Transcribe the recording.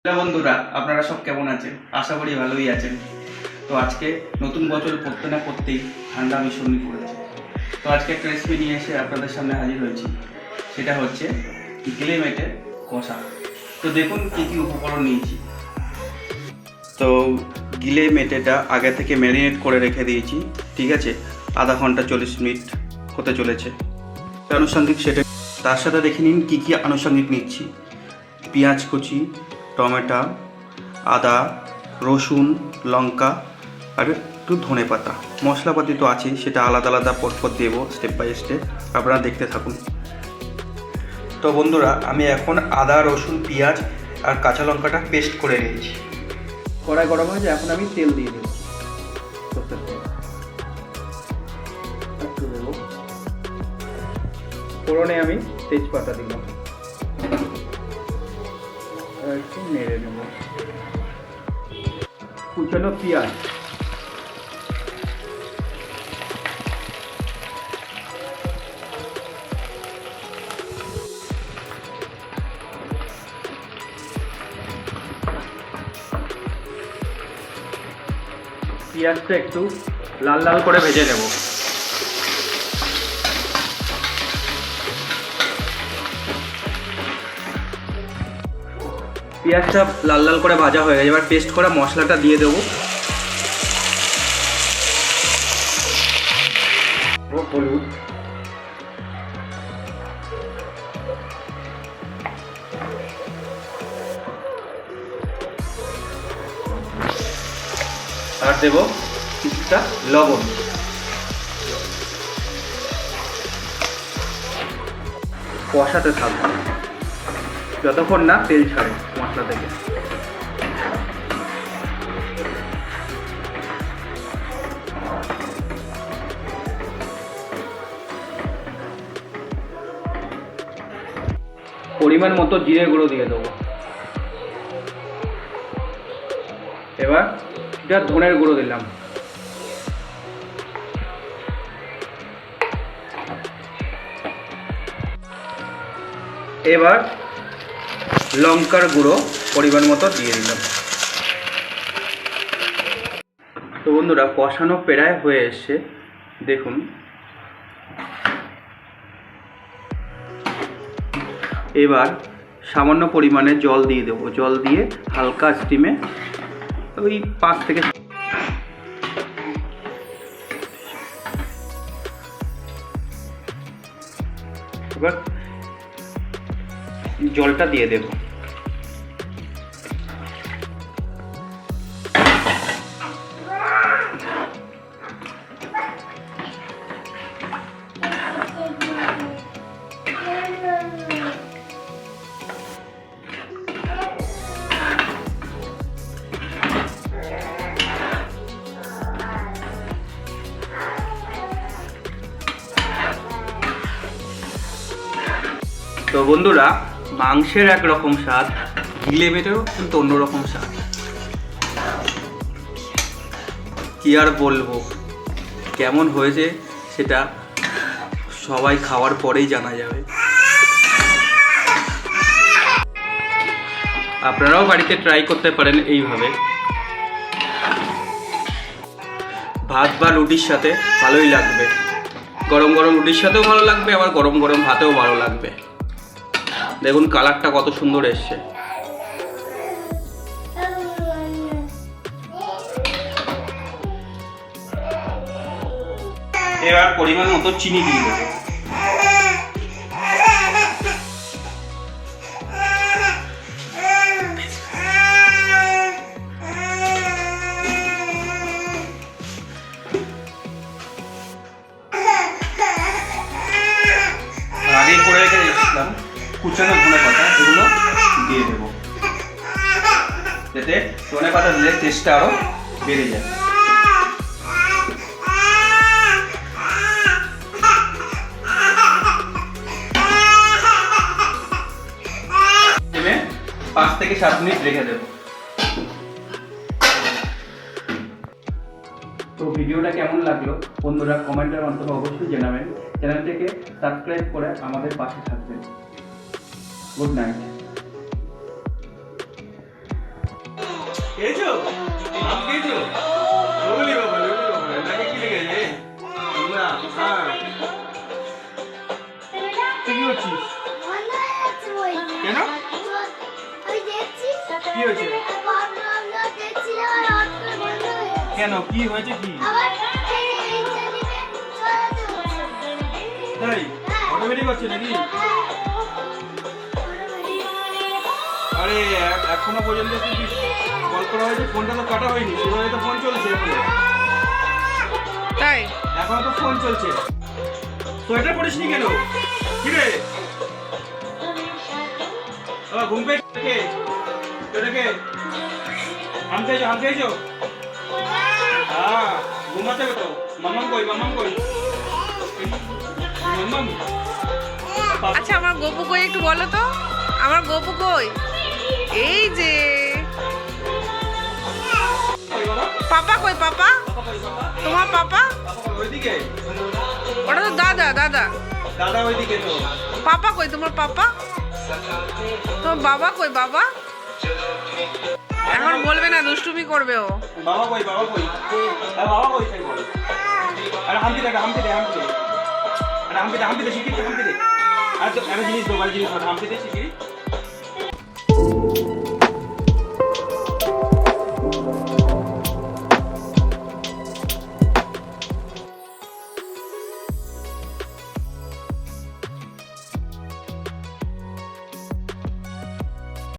Hello বন্ধুরা, আপনারা সব কেমন আছেন? আশা করি ভালোই আছেন। তো আজকে নতুন বছর পড়তে না পড়তেই ঠান্ডা ভীষণই পড়েছে। তো আজকে একটা রেসিপি নিয়ে এসে আপনাদের সামনে হাজির হয়েছি। সেটা হচ্ছে গিলে মেটে কষা। তো দেখুন কী কী উপকরণ নিয়েছি। তো গিলে মেটেটা আগে থেকে ম্যারিনেট করে রেখে দিয়েছি, ঠিক আছে? আধা ঘন্টা 40 মিনিট হতে চলেছে। আনুষঙ্গিক সেটা তার সাথে দেখে নিন কী কী আনুষঙ্গিক নিচ্ছি। পেঁয়াজ কুচি, টমেটো, আদা, রসুন, লঙ্কা আর একটু ধনে পাতা। মশলাপাতি তো আছেই, সেটা আলাদা আলাদা পরপর দেবো স্টেপ বাই স্টেপ, আপনারা দেখতে থাকুন। তো বন্ধুরা, আমি এখন আদা, রসুন, পেঁয়াজ আর কাঁচা লঙ্কাটা পেস্ট করে নিয়েছি। কড়াই গরম হয়েছে, এখন আমি তেল দিয়ে দিচ্ছি। একটু দেবো, ফোড়নে আমি তেজপাতা দিলাম, একটু নেড়ে নেব। কুচানো পেঁয়াজ, পেঁয়াজটা একটু লাল লাল করে ভেজে নেব। পেঁয়াজটা লাল লাল করে ভাজা হয়ে গেছে, এবার পেস্ট করা মশলাটা দিয়ে দেবো। হলুদ, আর দেবো কিছুটা লবণ। কষাতে থাকবো যতক্ষণ না তেল ছাড়ে মশলা থেকে। পরিমাণ মতো জিরে গুঁড়ো দিয়ে দেবো। এবার এটা ধনের গুঁড়ো দিলাম। এবার লঙ্কার গুঁড়ো পরিমাণ মতো দিয়ে দিলাম। তো বন্ধুরা, কষানো প্রায় হয়ে এসছে, দেখুন। এবার সামান্য পরিমাণে জল দিয়ে দেবো। জল দিয়ে হালকা স্টিমে ওই 5 থেকে এবার জলটা দিয়ে দেব। তো বন্ধুরা, মাংসের একরকম স্বাদ, গিলে মেটেরও কিন্তু অন্যরকম স্বাদ। কি আর বলবো, কেমন হয়েছে সেটা সবাই খাওয়ার পরেই জানা যাবে। আপনারাও বাড়িতে ট্রাই করতে পারেন এইভাবে। ভাত বা রুটির সাথে ভালোই লাগবে। গরম গরম রুটির সাথেও ভালো লাগবে, আবার গরম গরম ভাতেও ভালো লাগবে। দেখুন কালারটা কত সুন্দর এসছে। এবার পরিমাণ মতো চিনি দিয়ে দেবো। আগে করে রেখে দিয়েছিলাম কুচানো ধনে পাতা, এগুলো দিয়ে দেবো, যাতে ধনে পাতা দিলে টেস্টটা আরও বেড়ে যায়। এনে 5 থেকে 7 মিনিট রেখে দেবো। তো ভিডিওটা কেমন লাগলো বন্ধুরা, কমেন্টের মাধ্যমে অবশ্যই জানাবেন। চ্যানেলটিকে সাবস্ক্রাইব করে আমাদের পাশে থাকবেন। Good night. খেয়েছো? আম খেয়েছো? ওলি বাবা, নাকে কি লেগেছে? না, হ্যাঁ। তুই কি করছিস? কেন? কি হয়েছে? কেন কি হয়েছে কি? তাই অটোমেটিক হচ্ছে নাকি? আরে এখনো পর্যন্ত কল করা হয়েছে, ফোনটা তো কাটা হয়নি, সেভাবে তো ফোন চলছে এখনো। তাই এখনো তো ফোন চলছে। সোয়েটার পরিসনি কেন? কি রে? ঘুম পেয়েছে? আম খেয়েছো? আম খেয়েছো? হ্যাঁ, ঘুমাতে হবে তো। মাম্মাম কই? মাম্মাম কই? মাম্মাম? আচ্ছা আমার গপু কই একটু বলো তো, আমার গপু কই? এই যে কই বাবা? পাপা কই? পাপা, পাপা কই বাবা? তোমার পাপা? পাপা কই? ওইদিকে? ওটা তো দাদা। দাদা দাদা ওইদিকে তো। পাপা কই? তোমার পাপা? তোমার বাবা কই? বাবা এখন বলবে না, দুষ্টুমি করবে ও। বাবা কই? বাবা কই? আরে বাবা কই তাই বল। আরে হামতি দে, হামতি দে, হামতি দে। আরে হামতি দে, হামতি দে, শিখিয়ে দে, হামতি দে। আর তো একটা জিনিস দেবো, জিনিস হামতি দে, শিখিয়ে।